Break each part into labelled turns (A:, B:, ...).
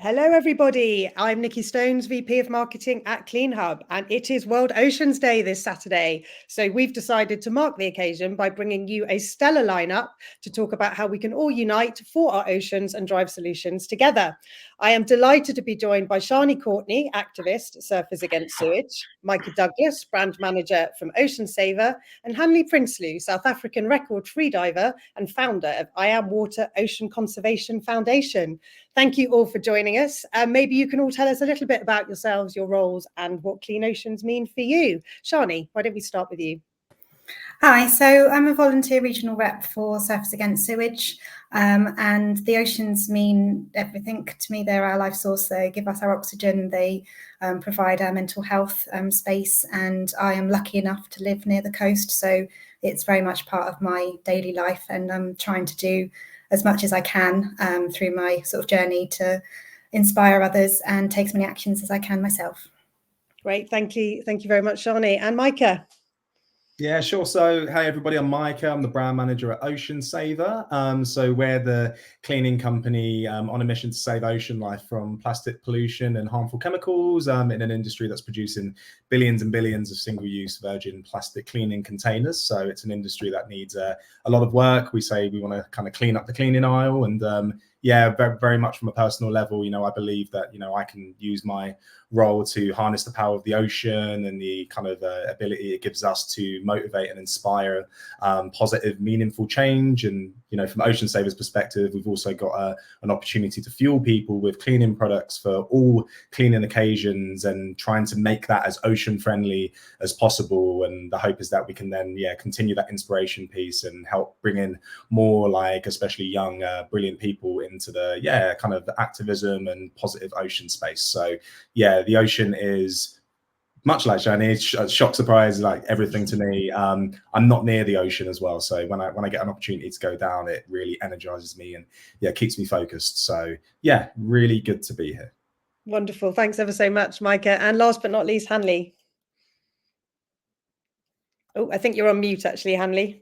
A: Hello, everybody. I'm Nikki Stones, VP of Marketing at CleanHub, and it is World Oceans Day this Saturday. So we've decided to mark the occasion by bringing you a stellar lineup to talk about how we can all unite for our oceans and drive solutions together. I am delighted to be joined by Shani Courtney, activist, Surfers Against Sewage, Micah Douglas, brand manager from Ocean Saver, and Hanley Prinsloo, South African record freediver and founder of I Am Water Ocean Conservation Foundation. Thank you all for joining us. Maybe you can all tell us a little bit about yourselves, your roles, and what Clean Oceans mean for you. Shani, why don't we start with you?
B: Hi, so I'm a volunteer regional rep for Surfers Against Sewage, and the oceans mean everything to me. They're our life source. They give us our oxygen. They provide our mental health space, and I am lucky enough to live near the coast, so it's very much part of my daily life, and I'm trying to do as much as I can through my sort of journey to inspire others and take as many actions as I can myself.
A: Great, thank you very much, Shani. And Micah?
C: Yeah, sure. So, hey everybody, I'm Micah. I'm the brand manager at Ocean Saver. So we're the cleaning company on a mission to save ocean life from plastic pollution and harmful chemicals in an industry that's producing billions and billions of single-use virgin plastic cleaning containers. So it's an industry that needs a lot of work. We say we want to kind of clean up the cleaning aisle, and yeah, very, very much from a personal level, I believe that, I can use my role to harness the power of the ocean and the kind of ability it gives us to motivate and inspire positive, meaningful change. And, from Ocean Saver's perspective, we've also got an opportunity to fuel people with cleaning products for all cleaning occasions and trying to make that as ocean friendly as possible. And the hope is that we can then, continue that inspiration piece and help bring in more, like, especially young, brilliant people into the, kind of activism and positive ocean space. So, the ocean is much like Shani, it's shock, surprise, like everything to me. I'm not near the ocean as well, so when I get an opportunity to go down, it really energizes me and keeps me focused. So really good to be here.
A: Wonderful, thanks ever so much, Micah. And last but not least, Hanley. Oh, I think you're on mute actually, Hanley.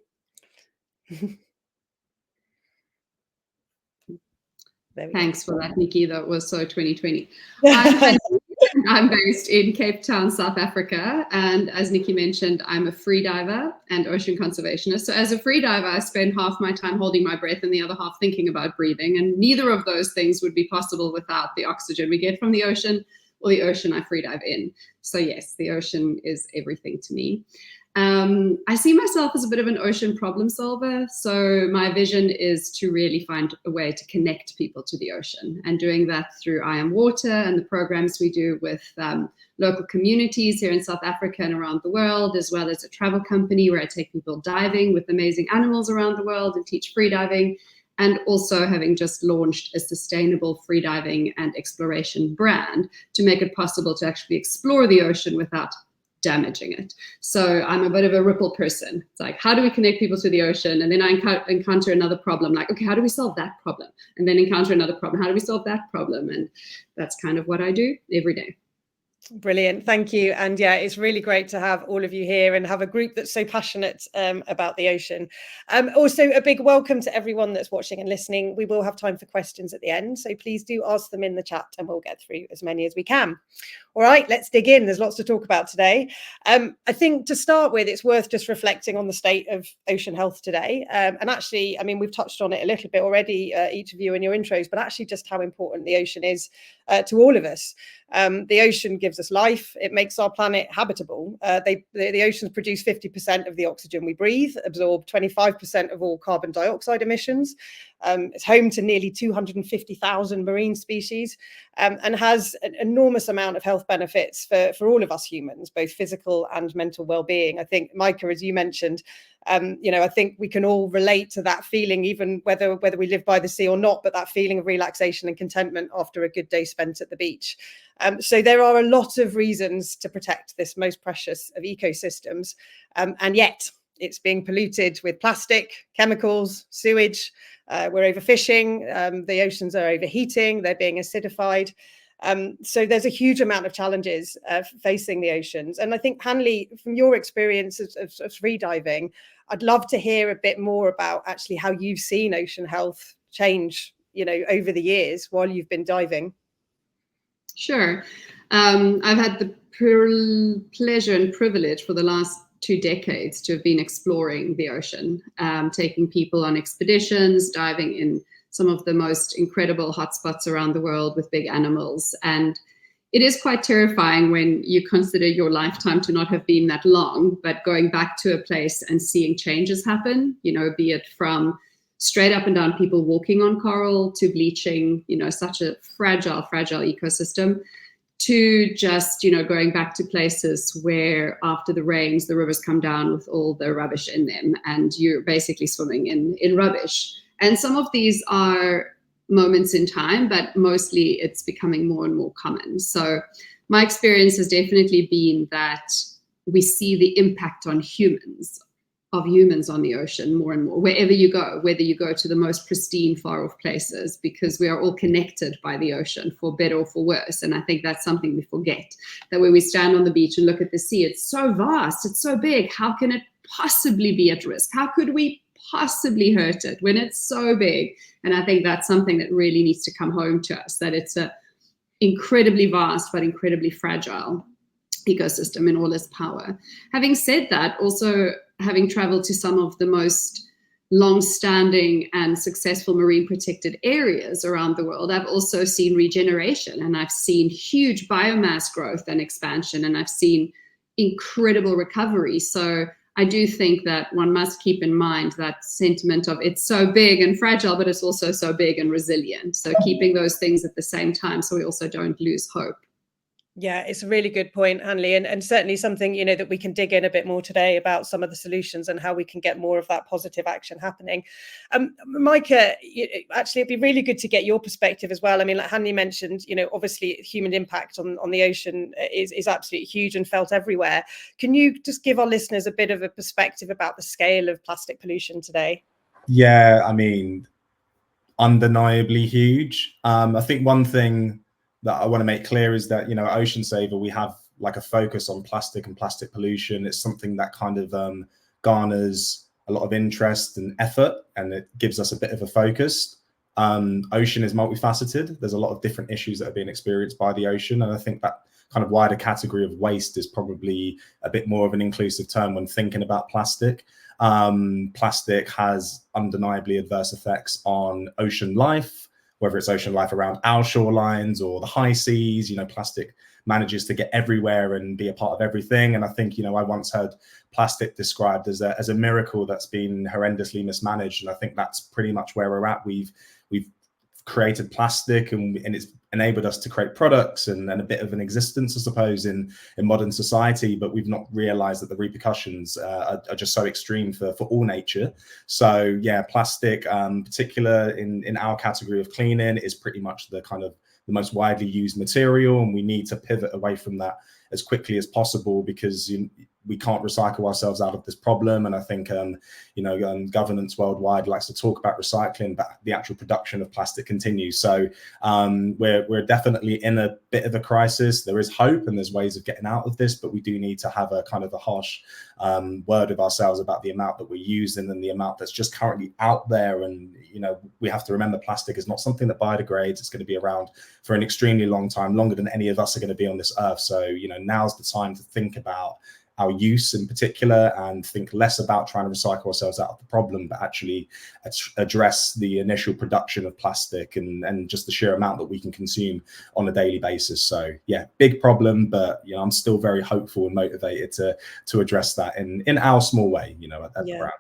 D: Thanks for that, Nikki. That was so 2020. I'm based in Cape Town, South Africa. And as Nikki mentioned, I'm a freediver and ocean conservationist. So as a freediver, I spend half my time holding my breath and the other half thinking about breathing. And neither of those things would be possible without the oxygen we get from the ocean or the ocean I freedive in. So yes, the ocean is everything to me. I see myself as a bit of an ocean problem solver. So my vision is to really find a way to connect people to the ocean, and doing that through I Am Water and the programs we do with local communities here in South Africa and around the world, as well as a travel company where I take people diving with amazing animals around the world and teach freediving. And also having just launched a sustainable freediving and exploration brand to make it possible to actually explore the ocean without damaging it. So I'm a bit of a ripple person. It's like, how do we connect people to the ocean? And then I encounter another problem, like, okay, how do we solve that problem? And then encounter another problem. How do we solve that problem? And that's kind of what I do every day.
A: Brilliant, thank you. And it's really great to have all of you here and have a group that's so passionate about the ocean. Also, a big welcome to everyone that's watching and listening. We will have time for questions at the end, so please do ask them in the chat and we'll get through as many as we can. All right, let's dig in. There's lots to talk about today. I think to start with, it's worth just reflecting on the state of ocean health today. And actually, I mean, we've touched on it a little bit already, each of you in your intros, but actually just how important the ocean is to all of us. The ocean gives us life. It makes our planet habitable. The oceans produce 50% of the oxygen we breathe, absorb 25% of all carbon dioxide emissions. It's home to nearly 250,000 marine species, and has an enormous amount of health benefits for all of us humans, both physical and mental well-being. I think, Micah, as you mentioned, I think we can all relate to that feeling, even whether we live by the sea or not, but that feeling of relaxation and contentment after a good day spent at the beach. So there are a lot of reasons to protect this most precious of ecosystems, and yet it's being polluted with plastic, chemicals, sewage. We're overfishing. The oceans are overheating. They're being acidified. So there's a huge amount of challenges facing the oceans. And I think, Hanley, from your experience of freediving, I'd love to hear a bit more about actually how you've seen ocean health change, over the years while you've been diving.
D: Sure. I've had the pleasure and privilege for the last 2 decades to have been exploring the ocean, taking people on expeditions, diving in some of the most incredible hotspots around the world with big animals. And it is quite terrifying when you consider your lifetime to not have been that long, but going back to a place and seeing changes happen, be it from straight up and down people walking on coral to bleaching, such a fragile ecosystem, to just, going back to places where after the rains, the rivers come down with all the rubbish in them and you're basically swimming in rubbish. And some of these are moments in time, but mostly it's becoming more and more common. So my experience has definitely been that we see the impact on humans on the ocean more and more, wherever you go, whether you go to the most pristine, far off places, because we are all connected by the ocean for better or for worse. And I think that's something we forget, that when we stand on the beach and look at the sea, it's so vast, it's so big. How can it possibly be at risk? How could we possibly hurt it when it's so big? And I think that's something that really needs to come home to us, that it's a incredibly vast but incredibly fragile ecosystem in all its power. Having said that, also having traveled to some of the most long-standing and successful marine protected areas around the world, I've also seen regeneration, and I've seen huge biomass growth and expansion, and I've seen incredible recovery. So I do think that one must keep in mind that sentiment of it's so big and fragile, but it's also so big and resilient. So keeping those things at the same time so we also don't lose hope.
A: Yeah, it's a really good point, Hanley, and certainly something, that we can dig in a bit more today about some of the solutions and how we can get more of that positive action happening. Micah, actually, it'd be really good to get your perspective as well. I mean, like Hanley mentioned, obviously human impact on the ocean is absolutely huge and felt everywhere. Can you just give our listeners a bit of a perspective about the scale of plastic pollution today?
C: Yeah, I mean, undeniably huge. I think one thing that I want to make clear is that, at Ocean Saver, we have like a focus on plastic and plastic pollution. It's something that kind of garners a lot of interest and effort, and it gives us a bit of a focus. Ocean is multifaceted. There's a lot of different issues that are being experienced by the ocean. And I think that kind of wider category of waste is probably a bit more of an inclusive term when thinking about plastic. Plastic has undeniably adverse effects on ocean life, whether it's ocean life around our shorelines or the high seas. Plastic manages to get everywhere and be a part of everything. And I think, I once heard plastic described as a miracle that's been horrendously mismanaged. And I think that's pretty much where we're at. We've created plastic and it's enabled us to create products and a bit of an existence, I suppose, in modern society, but we've not realized that the repercussions are just so extreme for all nature. So yeah, plastic, particular in our category of cleaning, is pretty much the kind of the most widely used material, and we need to pivot away from that as quickly as possible, because we can't recycle ourselves out of this problem. And I think governance worldwide likes to talk about recycling, but the actual production of plastic continues. So we're definitely in a bit of a crisis. There is hope and there's ways of getting out of this, but we do need to have a kind of a harsh word of ourselves about the amount that we're using and the amount that's just currently out there. And we have to remember plastic is not something that biodegrades. It's going to be around for an extremely long time, longer than any of us are going to be on this earth. So now's the time to think about our use in particular and think less about trying to recycle ourselves out of the problem, but actually address the initial production of plastic and just the sheer amount that we can consume on a daily basis. So yeah, big problem, but I'm still very hopeful and motivated to address that in our small way, at the brand.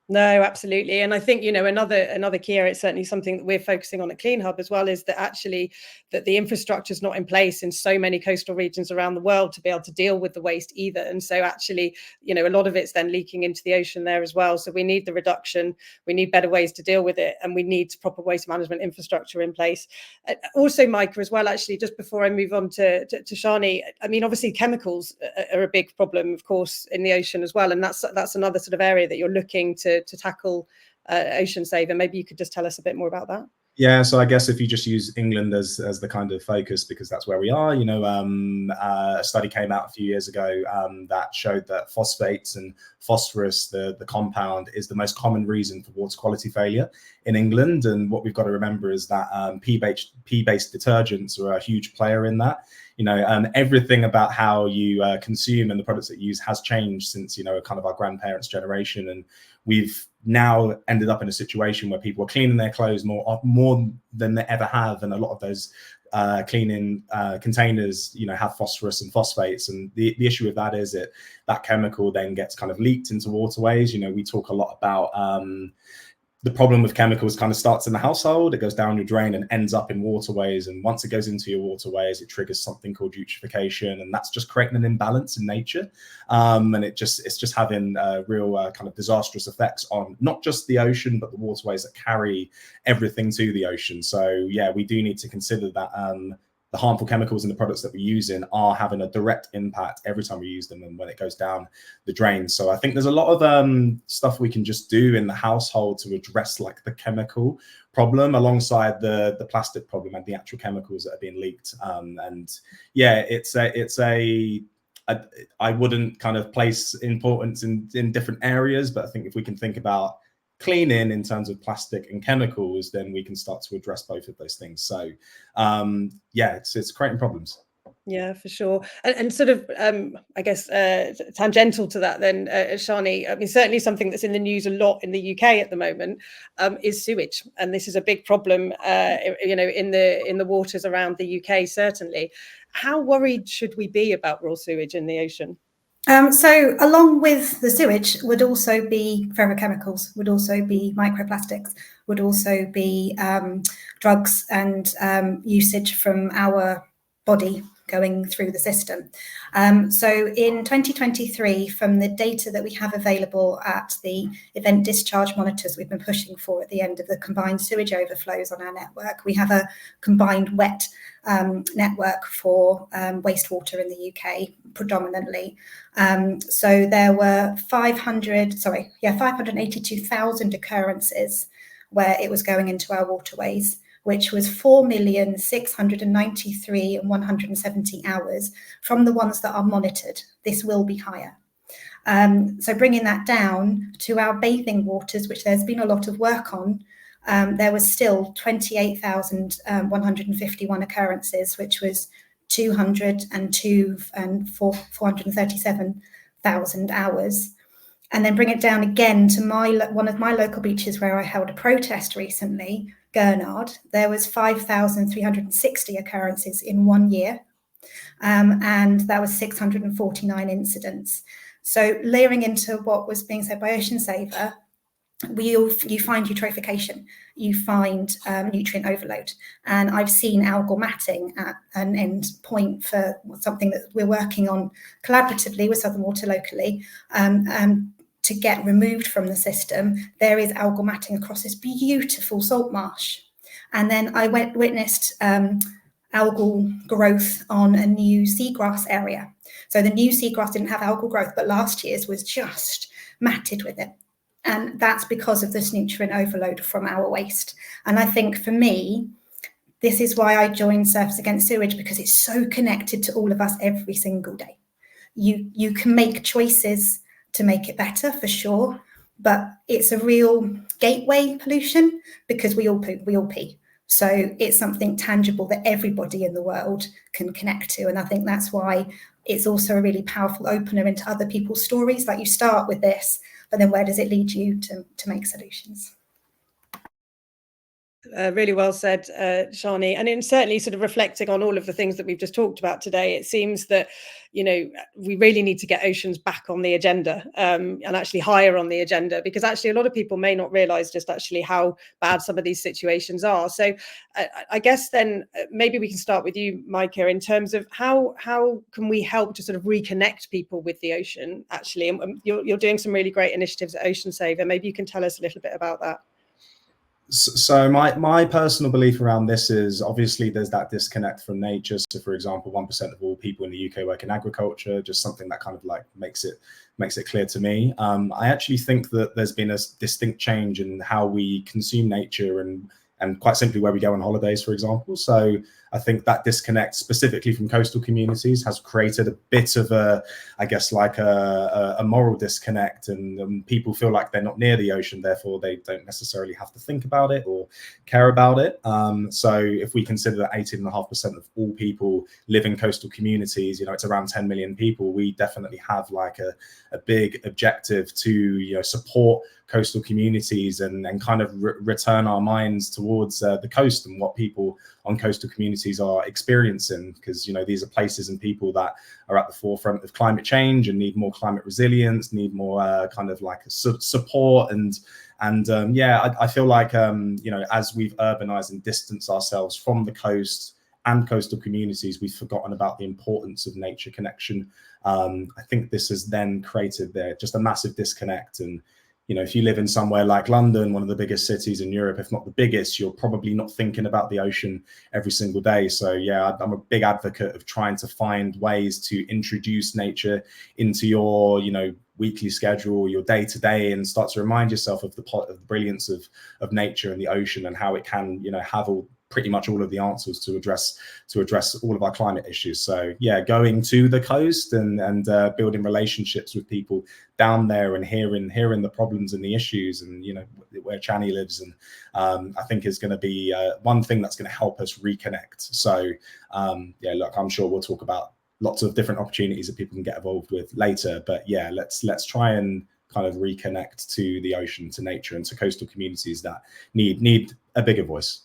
A: No, absolutely. And I think, another key area, it's certainly something that we're focusing on at CleanHub as well, is that actually that the infrastructure is not in place in so many coastal regions around the world to be able to deal with the waste either. And so actually, a lot of it's then leaking into the ocean there as well. So we need the reduction, we need better ways to deal with it, and we need proper waste management infrastructure in place. Also, Micah, as well, actually, just before I move on to Shani, I mean, obviously chemicals are a big problem, of course, in the ocean as well. And that's another sort of area that you're looking to tackle Ocean Saver. Maybe you could just tell us a bit more about that.
C: Yeah, so I guess if you just use England as the kind of focus, because that's where we are, you know, a study came out a few years ago that showed that phosphates and phosphorus, the compound, is the most common reason for water quality failure in England. And what we've got to remember is that P-based detergents are a huge player in that. You know, everything about how you consume and the products that you use has changed since, you know, kind of our grandparents' generation. And we've now ended up in a situation where people are cleaning their clothes more than they ever have. And a lot of those cleaning containers, you know, have phosphorus and phosphates. And the issue with that is that chemical then gets kind of leaked into waterways. You know, we talk a lot about the problem with chemicals kind of starts in the household, it goes down your drain and ends up in waterways. And once it goes into your waterways, it triggers something called eutrophication. And that's just creating an imbalance in nature. And it's just having real kind of disastrous effects on not just the ocean, but the waterways that carry everything to the ocean. So yeah, we do need to consider that the harmful chemicals in the products that we're using are having a direct impact every time we use them and when it goes down the drain. So I think there's a lot of stuff we can just do in the household to address like the chemical problem alongside the plastic problem and the actual chemicals that are being leaked. And yeah, I wouldn't kind of place importance in different areas, but I think if we can think about cleaning in terms of plastic and chemicals, then we can start to address both of those things. So yeah, it's creating problems.
A: Yeah, for sure. And sort of, I guess, tangential to that then, Shani, I mean, certainly something that's in the news a lot in the UK at the moment is sewage. And this is a big problem, you know, in the waters around the UK, certainly. How worried should we be about raw sewage in the ocean?
B: So along with the sewage would also be ferrochemicals, would also be microplastics, would also be drugs and usage from our body going through the system. So in 2023, from the data that we have available at the event discharge monitors we've been pushing for at the end of the combined sewage overflows on our network, we have a combined wet network for wastewater in the UK predominantly. So there were 582,000 occurrences where it was going into our waterways, which was 4,693,170 hours from the ones that are monitored. This will be higher. So bringing that down to our bathing waters, which there's been a lot of work on, there was still 28,151 occurrences, which was 202 and 437,000 hours. And then bring it down again to one of my local beaches where I held a protest recently, Gurnard. There was 5,360 occurrences in 1 year, and that was 649 incidents. So layering into what was being said by Ocean Saver, you find eutrophication, you find nutrient overload, and I've seen algal matting at an end point for something that we're working on collaboratively with Southern Water locally to get removed from the system. There is algal matting across this beautiful salt marsh, and then I witnessed algal growth on a new seagrass area. So the new seagrass didn't have algal growth, but last year's was just matted with it. And that's because of this nutrient overload from our waste. And I think for me, this is why I joined Surfers Against Sewage, because it's so connected to all of us every single day. You can make choices to make it better, for sure, but it's a real gateway pollution because we all poo, we all pee. So it's something tangible that everybody in the world can connect to. And I think that's why it's also a really powerful opener into other people's stories. Like, you start with this, but then where does it lead you to make solutions?
A: Really well said, Shani. And in certainly sort of reflecting on all of the things that we've just talked about today, it seems that, you know, we really need to get oceans back on the agenda and actually higher on the agenda, because actually a lot of people may not realise just actually how bad some of these situations are. So I guess then maybe we can start with you, Micah, in terms of how can we help to sort of reconnect people with the ocean, actually? And you're doing some really great initiatives at Ocean Saver. Maybe you can tell us a little bit about that.
C: So my personal belief around this is, obviously there's that disconnect from nature. So for example, 1% of all people in the UK work in agriculture, just something that kind of like makes it clear to me. I actually think that there's been a distinct change in how we consume nature and and quite simply where we go on holidays, for example. So I think that disconnect specifically from coastal communities has created a bit of a, I guess, like a moral disconnect, and people feel like they're not near the ocean, therefore they don't necessarily have to think about it or care about it. So if we consider that 18.5% of all people live in coastal communities, you know, it's around 10 million people, we definitely have like a big objective to, you know, support coastal communities and kind of return our minds towards the coast and what people on coastal communities are experiencing, because, you know, these are places and people that are at the forefront of climate change and need more climate resilience, need more kind of like support. And yeah, I feel like, you know, as we've urbanized and distanced ourselves from the coast and coastal communities, we've forgotten about the importance of nature connection. I think this has then created just a massive disconnect. And, you know, if you live in somewhere like London, one of the biggest cities in Europe, if not the biggest, you're probably not thinking about the ocean every single day. So yeah, I'm a big advocate of trying to find ways to introduce nature into your, you know, weekly schedule, your day-to-day, and start to remind yourself of the brilliance of nature and the ocean, and how it can, you know, have pretty much all of the answers to address all of our climate issues. So yeah, going to the coast and building relationships with people down there and hearing the problems and the issues, and, you know, where Chani lives, and I think is going to be one thing that's going to help us reconnect. So yeah, look, I'm sure we'll talk about lots of different opportunities that people can get involved with later, but yeah, let's try and kind of reconnect to the ocean, to nature, and to coastal communities that need a bigger voice.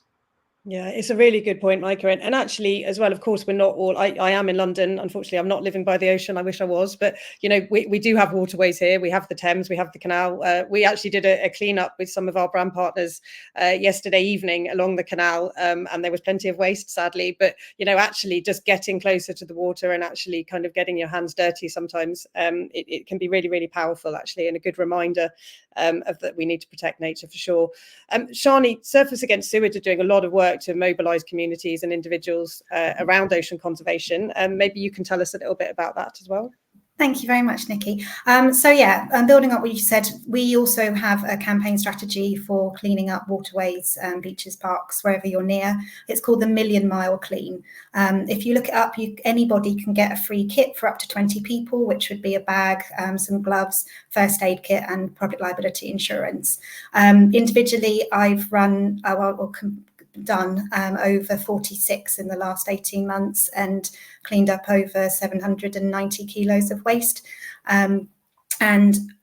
A: Yeah, it's a really good point, Micah. And actually, as well, of course, we're not all, I am in London. Unfortunately, I'm not living by the ocean. I wish I was. But, you know, we do have waterways here. We have the Thames, we have the canal. We actually did a cleanup with some of our brand partners yesterday evening along the canal. And there was plenty of waste, sadly. But, you know, actually just getting closer to the water and actually kind of getting your hands dirty sometimes, it can be really, really powerful, actually, and a good reminder of that we need to protect nature for sure. Shani, Surfers Against Sewage are doing a lot of work to mobilise communities and individuals around ocean conservation. Maybe you can tell us a little bit about that as well.
B: Thank you very much, Nikki. So yeah, building up what you said, we also have a campaign strategy for cleaning up waterways, beaches, parks, wherever you're near. It's called the Million Mile Clean. If you look it up, anybody can get a free kit for up to 20 people, which would be a bag, some gloves, first aid kit, and public liability insurance. Individually, I've run, done over 46 in the last 18 months and cleaned up over 790 kilos of waste. And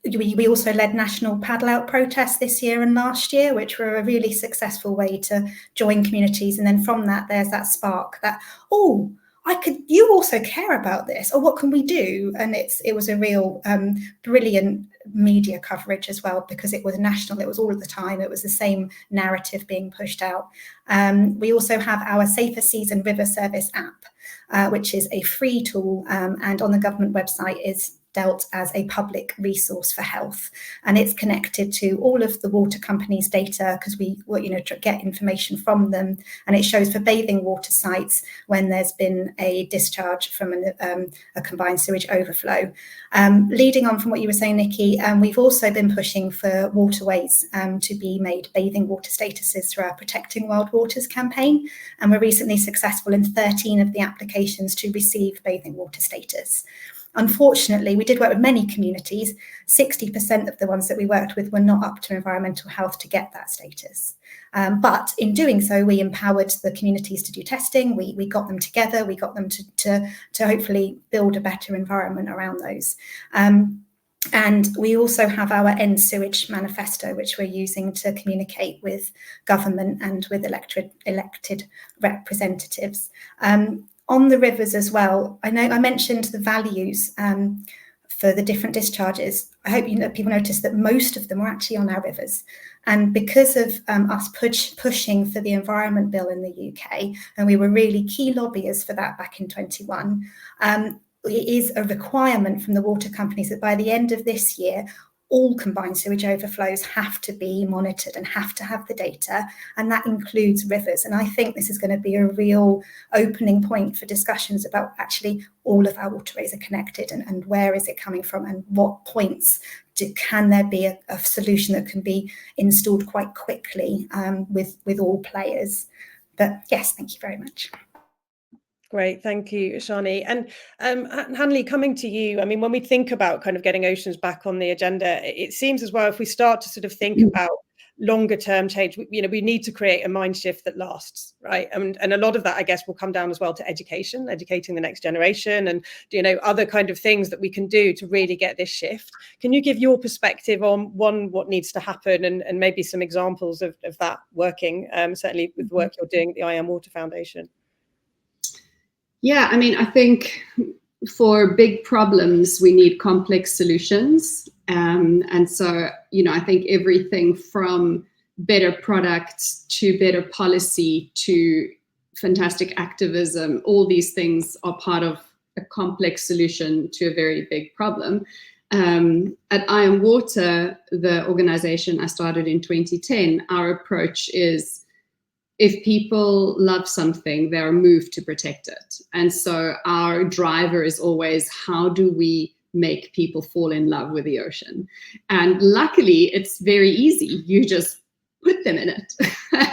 B: we also led national paddle out protests this year and last year, which were a really successful way to join communities. And then from that, there's that spark that, oh, you also care about this, or what can we do? And it was a real brilliant media coverage as well, because it was national, it was all of the time, it was the same narrative being pushed out. We also have our Safer Seas and River Service app, which is a free tool, and on the government website is dealt as a public resource for health, and it's connected to all of the water companies' data, because we get information from them, and it shows for bathing water sites when there's been a discharge from a combined sewage overflow. Leading on from what you were saying, Nikki, we've also been pushing for waterways to be made bathing water statuses through our Protecting Wild Waters campaign, and we're recently successful in 13 of the applications to receive bathing water status. Unfortunately, we did work with many communities. 60% of the ones that we worked with were not up to environmental health to get that status. But in doing so, we empowered the communities to do testing. We got them together. We got them to hopefully build a better environment around those. And we also have our End Sewage Manifesto, which we're using to communicate with government and with elected representatives. On the rivers as well, I know I mentioned the values for the different discharges. I hope people notice that most of them are actually on our rivers. And because of us pushing for the Environment Bill in the UK, and we were really key lobbyists for that back in 21, it is a requirement from the water companies that by the end of this year, all combined sewage overflows have to be monitored and have to have the data, and that includes rivers. And I think this is going to be a real opening point for discussions about actually all of our waterways are connected, and where is it coming from, and what points can there be a solution that can be installed quite quickly with all players? But yes, thank you very much.
A: Great, thank you, Shani. And Hanley, coming to you, I mean, when we think about kind of getting oceans back on the agenda, it seems as well, if we start to sort of think about longer term change, you know, we need to create a mind shift that lasts, right? And a lot of that, I guess, will come down as well to education, educating the next generation, and, you know, other kind of things that we can do to really get this shift. Can you give your perspective on what needs to happen, and maybe some examples of that working, certainly with the work you're doing at the I Am Water Foundation?
D: Yeah, I mean, I think for big problems, we need complex solutions. And so, you know, I think everything from better products to better policy to fantastic activism, all these things are part of a complex solution to a very big problem. At I Am Water, the organization I started in 2010, our approach is, if people love something, they're moved to protect it. And so our driver is always, how do we make people fall in love with the ocean? And luckily, it's very easy. You just put them in it,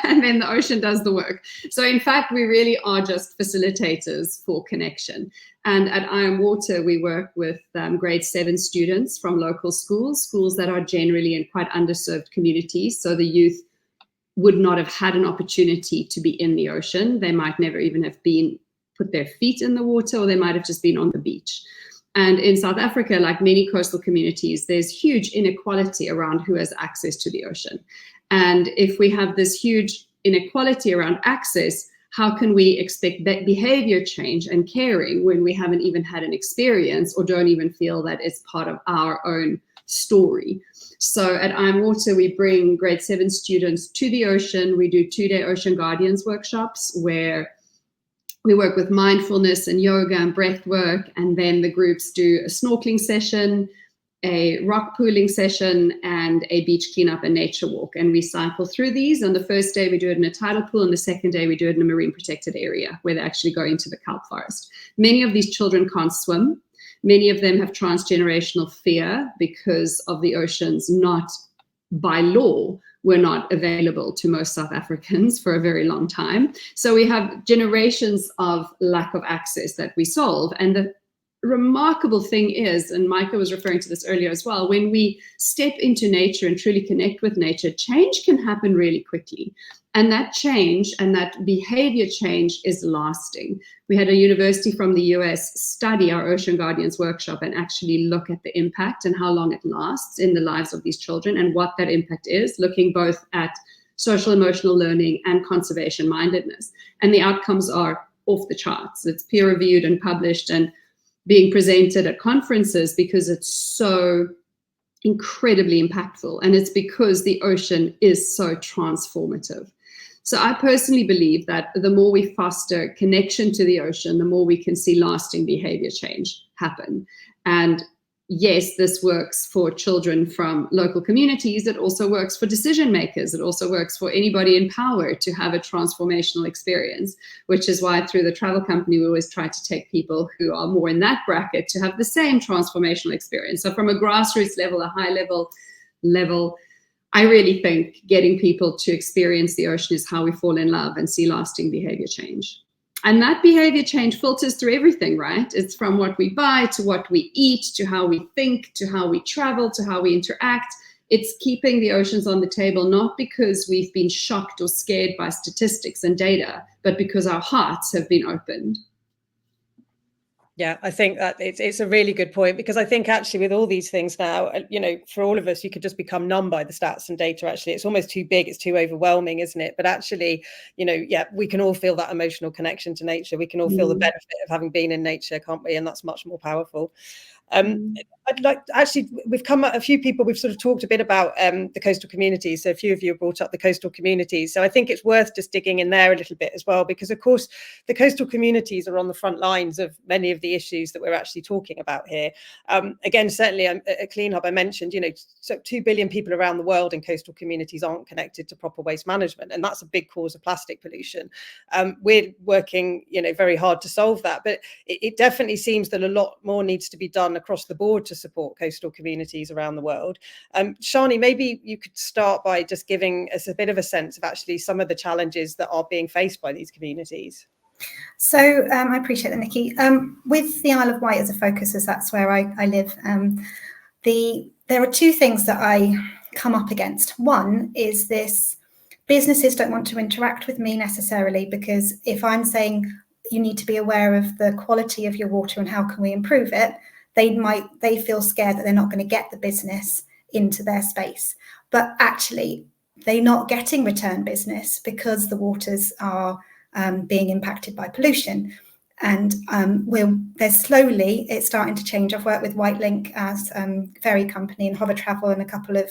D: and then the ocean does the work. So in fact, we really are just facilitators for connection. And at I Am Water, we work with grade 7 students from local schools that are generally in quite underserved communities. So the youth would not have had an opportunity to be in the ocean. They might never even have put their feet in the water, or they might have just been on the beach. And in South Africa, like many coastal communities, there's huge inequality around who has access to the ocean. And if we have this huge inequality around access, how can we expect that behavior change and caring when we haven't even had an experience, or don't even feel that it's part of our own story? So at I Am Water, we bring grade 7 students to the ocean. We do 2-day Ocean Guardians workshops where we work with mindfulness and yoga and breath work. And then the groups do a snorkeling session, a rock pooling session, and a beach cleanup and nature walk. And we cycle through these. On the first day, we do it in a tidal pool. And the second day, we do it in a marine protected area where they actually go into the kelp forest. Many of these children can't swim. Many of them have transgenerational fear because of the oceans not, by law, were not available to most South Africans for a very long time. So we have generations of lack of access that we solve. And the remarkable thing is, and Micah was referring to this earlier as well, when we step into nature and truly connect with nature, change can happen really quickly. And that change and that behavior change is lasting. We had a university from the US study our Ocean Guardians workshop and actually look at the impact and how long it lasts in the lives of these children and what that impact is, looking both at social emotional learning and conservation mindedness. And the outcomes are off the charts. It's peer reviewed and published and being presented at conferences because it's so incredibly impactful. And it's because the ocean is so transformative. So I personally believe that the more we foster connection to the ocean, the more we can see lasting behavior change happen. And yes, this works for children from local communities. It also works for decision makers. It also works for anybody in power to have a transformational experience, which is why through the travel company, we always try to take people who are more in that bracket to have the same transformational experience. So from a grassroots level, a high level, I really think getting people to experience the ocean is how we fall in love and see lasting behavior change. And that behavior change filters through everything, right? It's from what we buy to what we eat, to how we think, to how we travel, to how we interact. It's keeping the oceans on the table, not because we've been shocked or scared by statistics and data, but because our hearts have been opened.
A: Yeah, I think that it's a really good point, because I think actually with all these things now, you know, for all of us, you could just become numb by the stats and data. Actually, it's almost too big. It's too overwhelming, isn't it? But actually, you know, yeah, we can all feel that emotional connection to nature. We can all feel the benefit of having been in nature, can't we? And that's much more powerful. I'd like to, actually, we've come a few people, we've sort of talked a bit about the coastal communities. So a few of you have brought up the coastal communities. So I think it's worth just digging in there a little bit as well, because of course the coastal communities are on the front lines of many of the issues that we're actually talking about here. Again, certainly at CleanHub, I mentioned, you know, so 2 billion people around the world in coastal communities aren't connected to proper waste management. And that's a big cause of plastic pollution. We're working, you know, very hard to solve that, but it definitely seems that a lot more needs to be done across the board to support coastal communities around the world. Shani, maybe you could start by just giving us a bit of a sense of actually some of the challenges that are being faced by these communities.
B: So I appreciate that, Nikki. With the Isle of Wight as a focus, as that's where I live, there are two things that I come up against. One is this: businesses don't want to interact with me necessarily, because if I'm saying you need to be aware of the quality of your water and how can we improve it, they feel scared that they're not going to get the business into their space. But actually, they're not getting return business because the waters are being impacted by pollution. And there's slowly, it's starting to change. I've worked with Whitelink as ferry company and Hover Travel and a couple of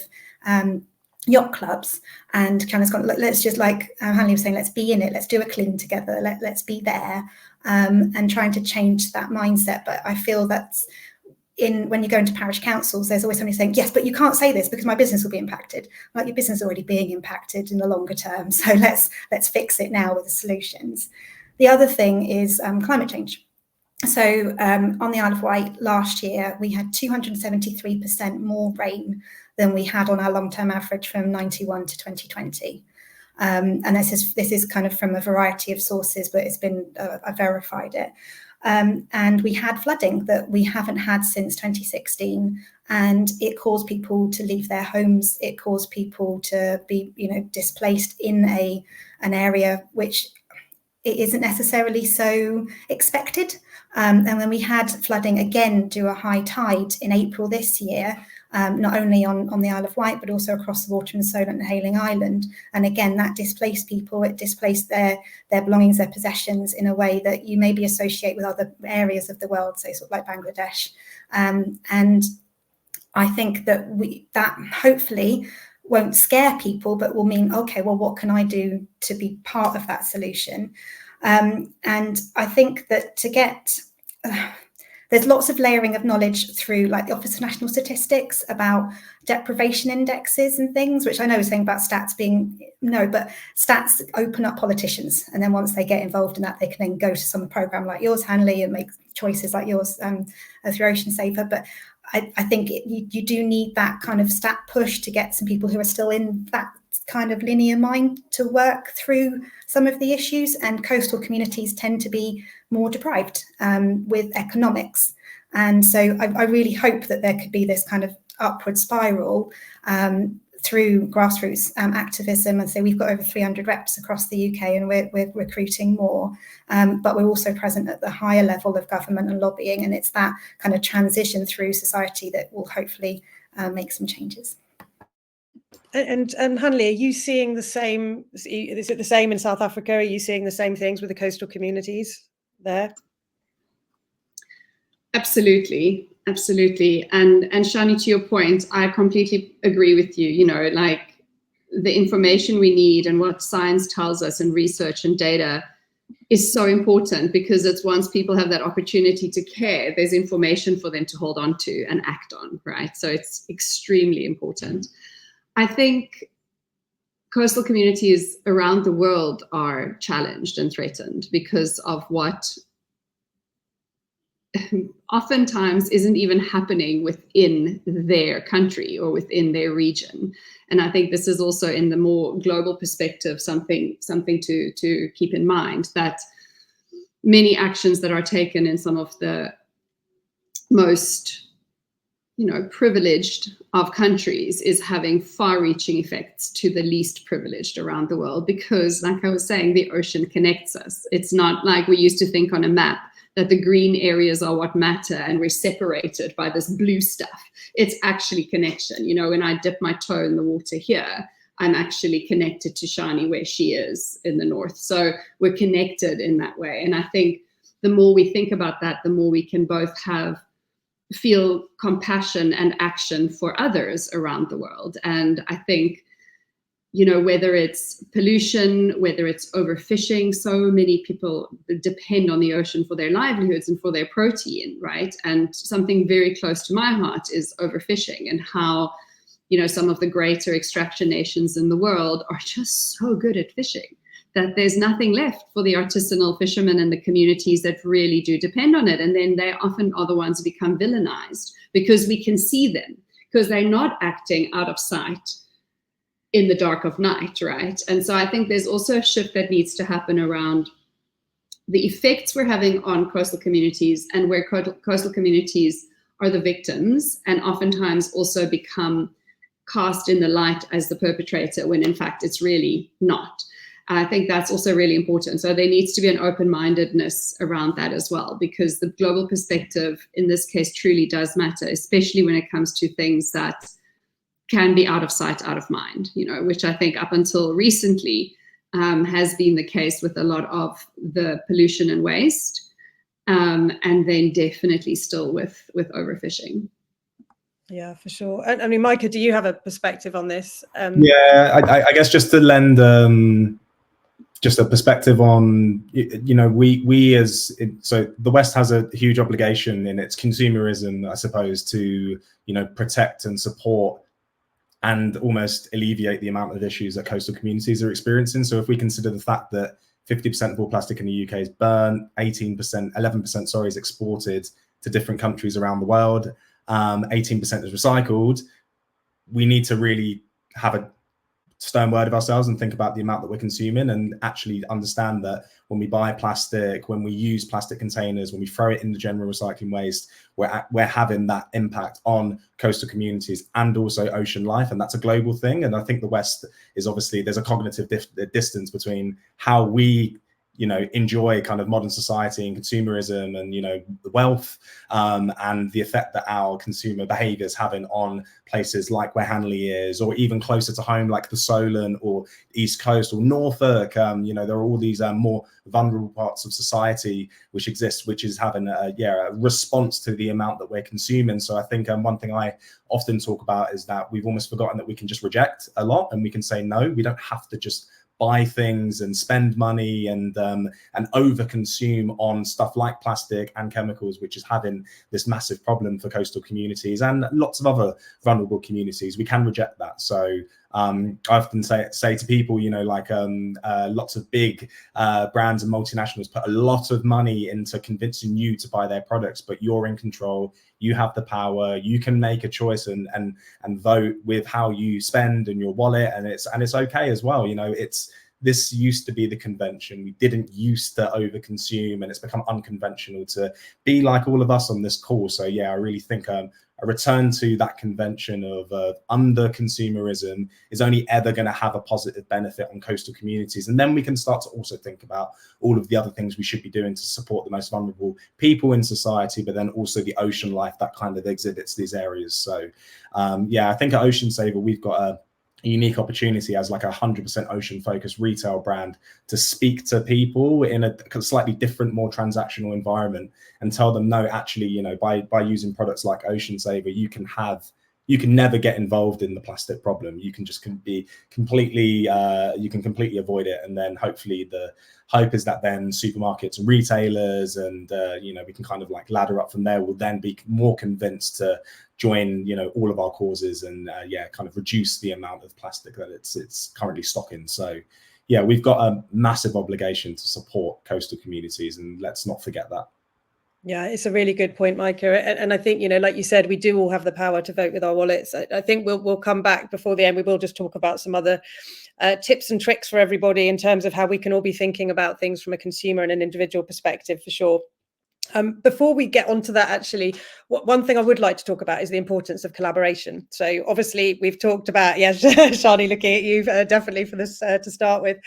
B: yacht clubs, and kind of gone, let's just, like Hanley was saying, let's be in it, let's do a clean together, let's be there, and trying to change that mindset. But I feel that's when you go into parish councils, there's always somebody saying, yes, but you can't say this because my business will be impacted. Like, your business is already being impacted in the longer term, so let's fix it now with the solutions. The other thing is climate change. So on the Isle of Wight last year, we had 273% more rain than we had on our long-term average from 91 to 2020. And this is kind of from a variety of sources, but it's been, I verified it. And we had flooding that we haven't had since 2016, and it caused people to leave their homes. It caused people to be, displaced in an area which it isn't necessarily so expected. And when we had flooding again due to a high tide in April this year, not only on the Isle of Wight, but also across the water in Solent and Hayling Island. And again, that displaced people, it displaced their belongings, their possessions in a way that you maybe associate with other areas of the world, say sort of like Bangladesh. And I think that that hopefully won't scare people, but will mean, okay, well, what can I do to be part of that solution? And I think that there's lots of layering of knowledge through, like, the Office of National Statistics about deprivation indexes and things, which I know is saying about stats being but stats open up politicians, and then once they get involved in that, they can then go to some program like yours, Hanley, and make choices like yours through Ocean Saver. But I think you do need that kind of stat push to get some people who are still in that kind of linear mind to work through some of the issues. And coastal communities tend to be more deprived with economics. And so I really hope that there could be this kind of upward spiral through grassroots activism. And so we've got over 300 reps across the UK, and we're recruiting more. But we're also present at the higher level of government and lobbying. And it's that kind of transition through society that will hopefully make some changes.
A: And Hanley, are you seeing the same? Is it the same in South Africa? Are you seeing the same things with the coastal communities there?
D: Absolutely. And Shani, to your point, I completely agree with you. Like, the information we need and what science tells us and research and data is so important, because it's once people have that opportunity to care, there's information for them to hold on to and act on, right? So it's extremely important. I think coastal communities around the world are challenged and threatened because of what oftentimes isn't even happening within their country or within their region. And I think this is also, in the more global perspective, something to keep in mind, that many actions that are taken in some of the most privileged of countries is having far-reaching effects to the least privileged around the world, because, like I was saying, the ocean connects us. It's not like we used to think on a map that the green areas are what matter and we're separated by this blue stuff. It's actually connection. When I dip my toe in the water here, I'm actually connected to Shani where she is in the north. So we're connected in that way. And I think the more we think about that, the more we can both feel compassion and action for others around the world. And I think, whether it's pollution, whether it's overfishing, so many people depend on the ocean for their livelihoods and for their protein, right? And something very close to my heart is overfishing, and how, some of the greater extraction nations in the world are just so good at fishing. that there's nothing left for the artisanal fishermen and the communities that really do depend on it. And then they often are the ones who become villainized because we can see them, because they're not acting out of sight in the dark of night, right? And so I think there's also a shift that needs to happen around the effects we're having on coastal communities, and where coastal communities are the victims and oftentimes also become cast in the light as the perpetrator when in fact it's really not. I think that's also really important. So there needs to be an open-mindedness around that as well, because the global perspective in this case truly does matter, especially when it comes to things that can be out of sight, out of mind, which I think up until recently has been the case with a lot of the pollution and waste, and then definitely still with overfishing.
A: Yeah, for sure. I mean, Micah, do you have a perspective on this?
C: I guess just to lend just a perspective on, so the West has a huge obligation in its consumerism, I suppose, to, protect and support and almost alleviate the amount of issues that coastal communities are experiencing. So if we consider the fact that 50% of all plastic in the UK is burnt, 11% is exported to different countries around the world, 18% is recycled, we need to really have a stern word of ourselves and think about the amount that we're consuming, and actually understand that when we buy plastic, when we use plastic containers, when we throw it in the general recycling waste, we're having that impact on coastal communities and also ocean life. And that's a global thing. And I think the West is obviously, there's a cognitive distance between how we enjoy kind of modern society and consumerism and, the wealth and the effect that our consumer behavior is having on places like where Hanley is, or even closer to home, like the Solent or East Coast or Norfolk. There are all these more vulnerable parts of society which exist, which is having a response to the amount that we're consuming. So I think one thing I often talk about is that we've almost forgotten that we can just reject a lot, and we can say no. We don't have to just buy things and spend money and overconsume on stuff like plastic and chemicals, which is having this massive problem for coastal communities and lots of other vulnerable communities. We can reject that. So I often say to people, lots of big brands and multinationals put a lot of money into convincing you to buy their products, but you're in control. You have the power. You can make a choice and vote with how you spend and your wallet, and it's okay as well. This used to be the convention. We didn't used to overconsume, and it's become unconventional to be like all of us on this call. So yeah, I really think a return to that convention of under consumerism is only ever going to have a positive benefit on coastal communities. And then we can start to also think about all of the other things we should be doing to support the most vulnerable people in society, but then also the ocean life that kind of exhibits these areas. So I think at Ocean Saver, we've got a unique opportunity as like 100% ocean focused retail brand to speak to people in a slightly different, more transactional environment and tell them, no, actually, by using products like Ocean Saver, you can never get involved in the plastic problem. You can just be completely avoid it. And then hopefully the hope is that then supermarkets and retailers and, we can kind of like ladder up from there, will then be more convinced to join, all of our causes and kind of reduce the amount of plastic that it's currently stocking. So yeah, we've got a massive obligation to support coastal communities, and let's not forget that.
A: Yeah, it's a really good point, Micah. And I think, like you said, we do all have the power to vote with our wallets. I think we'll come back before the end. We will just talk about some other tips and tricks for everybody in terms of how we can all be thinking about things from a consumer and an individual perspective, for sure. Before we get onto that, actually, one thing I would like to talk about is the importance of collaboration. So obviously we've talked about, Shani, looking at you definitely for this to start with.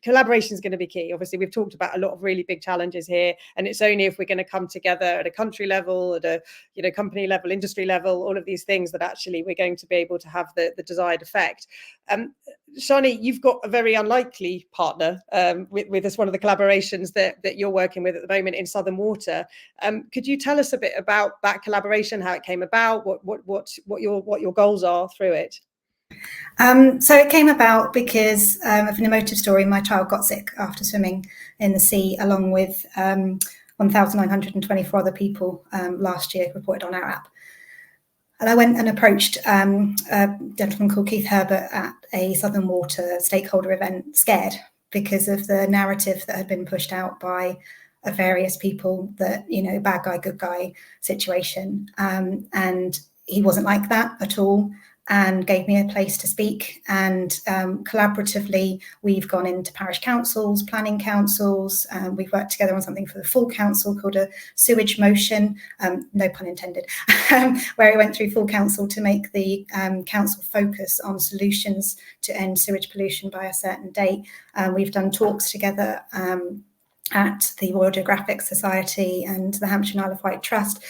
A: Collaboration is going to be key. Obviously, we've talked about a lot of really big challenges here, and it's only if we're going to come together at a country level, at a company level, industry level, all of these things, that actually we're going to be able to have the desired effect. Shani, you've got a very unlikely partner with us, one of the collaborations that you're working with at the moment in Southern Water. Could you tell us a bit about that collaboration, how it came about, what your goals are through it?
B: So it came about because of an emotive story. My child got sick after swimming in the sea, along with 1,924 other people last year reported on our app. And I went and approached a gentleman called Keith Herbert at a Southern Water stakeholder event, scared because of the narrative that had been pushed out by various people that, you know, bad guy, good guy situation. And he wasn't like that at all, and gave me a place to speak. And collaboratively, we've gone into parish councils, planning councils. We've worked together on something for the full council called a sewage motion, no pun intended, where it went through full council to make the council focus on solutions to end sewage pollution by a certain date. We've done talks together at the Royal Geographic Society and the Hampshire and Isle of Wight Trust.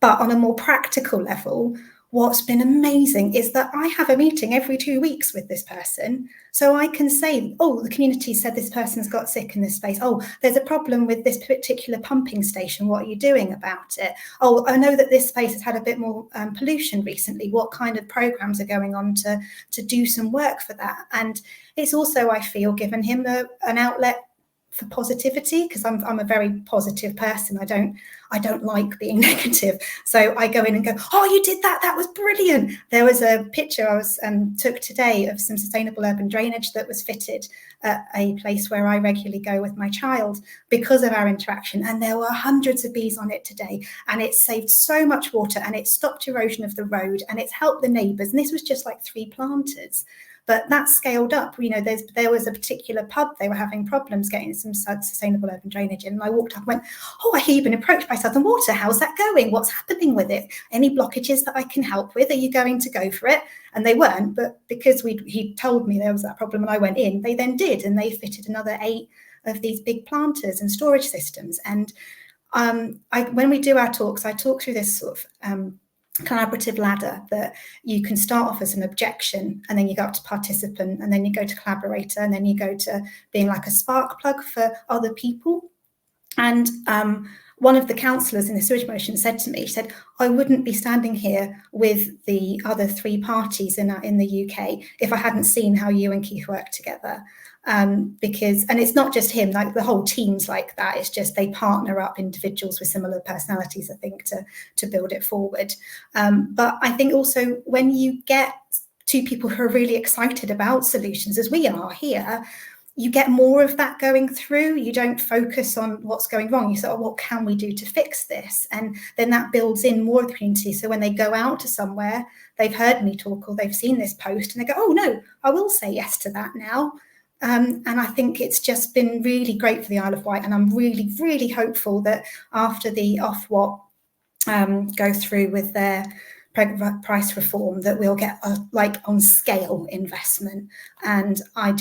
B: But on a more practical level, what's been amazing is that I have a meeting every 2 weeks with this person. So I can say, oh, the community said this person's got sick in this space. Oh, there's a problem with this particular pumping station. What are you doing about it? Oh, I know that this space has had a bit more pollution recently. What kind of programs are going on to do some work for that? And it's also, I feel, given him an outlet for positivity, because I'm a very positive person. I don't like being negative. So I go in and go, oh, you did that. That was brilliant. There was a picture I was took today of some sustainable urban drainage that was fitted at a place where I regularly go with my child because of our interaction. And there were hundreds of bees on it today. And it saved so much water, and it stopped erosion of the road, and it's helped the neighbours. And this was just like 3 planters. But that's scaled up. You know, there was a particular pub, they were having problems getting some sustainable urban drainage in. And I walked up and went, oh, I hear you've been approached by Southern Water. How's that going? What's happening with it? Any blockages that I can help with? Are you going to go for it? And they weren't. But because he told me there was that problem and I went in, they then did. And they fitted another 8 of these big planters and storage systems. And when we do our talks, I talk through this sort of collaborative ladder that you can start off as an objection, and then you go up to participant, and then you go to collaborator, and then you go to being like a spark plug for other people. And one of the councillors in the sewage motion said to me, she said, I wouldn't be standing here with the other 3 parties in the UK if I hadn't seen how you and Keith work together. Because, and it's not just him, like the whole team's like that. It's just they partner up individuals with similar personalities, I think, to build it forward. But I think also when you get 2 people who are really excited about solutions, as we are here, you get more of that going through. You don't focus on what's going wrong. You say, oh, what can we do to fix this? And then that builds in more of the community. So when they go out to somewhere, they've heard me talk or they've seen this post and they go, oh no, I will say yes to that now. And I think it's just been really great for the Isle of Wight. And I'm really, really hopeful that after the Ofwat go through with their price reform, that we'll get a like on scale investment. And I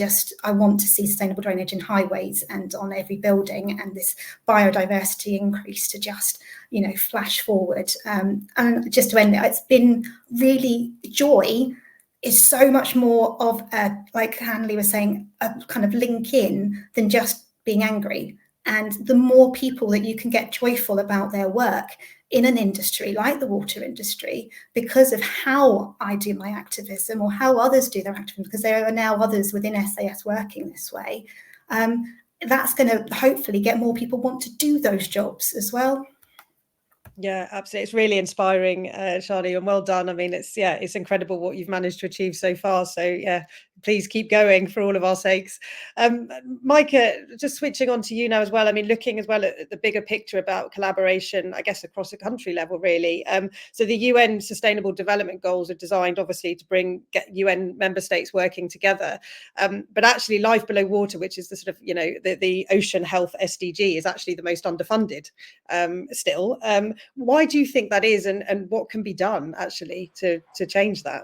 B: want to see sustainable drainage in highways and on every building, and this biodiversity increase to just, you know, flash forward. And just to end it, it's been really joy is so much more of a, like Hanley was saying, a kind of link in than just being angry. And the more people that you can get joyful about their work in an industry like the water industry, because of how I do my activism or how others do their activism, because there are now others within SAS working this way, that's going to hopefully get more people want to do those jobs as well.
A: Yeah, absolutely. It's really inspiring, Shani, and well done. I mean, it's incredible what you've managed to achieve so far. So yeah, please keep going for all of our sakes. Micah, just switching on to you now as well. I mean, looking as well at the bigger picture about collaboration, I guess, across the country level, really. So the UN Sustainable Development Goals are designed, obviously, to get UN member states working together. But actually, Life Below Water, which is the sort of, you know, the ocean health SDG, is actually the most underfunded still. Why do you think that is, and what can be done actually to change that?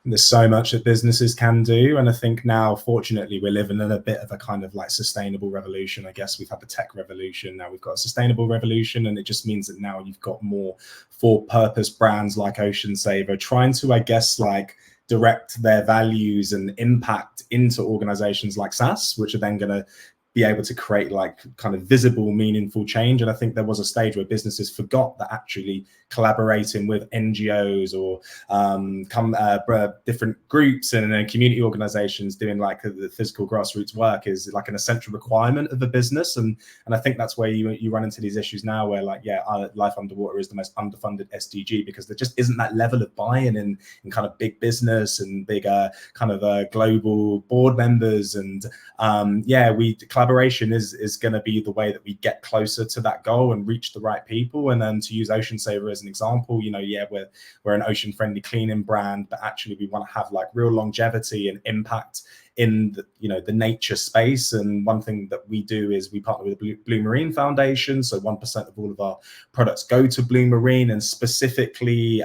C: There's so much that businesses can do, and I think now, fortunately, we're living in a bit of a kind of like sustainable revolution. I guess we've had the tech revolution, now we've got a sustainable revolution, and it just means that now you've got more for-purpose brands like Ocean Saver trying to, I guess, like direct their values and impact into organizations like SAS, which are then going to be able to create like kind of visible, meaningful change. And I think there was a stage where businesses forgot that actually collaborating with NGOs or different groups and community organizations doing like the physical grassroots work is like an essential requirement of a business. And I think that's where you run into these issues now where like, life underwater is the most underfunded SDG because there just isn't that level of buy-in in kind of big business and big global board members. And collaboration is going to be the way that we get closer to that goal and reach the right people. And then to use Ocean Saver as an example, we're an ocean friendly cleaning brand, but actually we want to have like real longevity and impact in the nature space. And one thing that we do is we partner with the Blue Marine Foundation. So 1% of all of our products go to Blue Marine, and specifically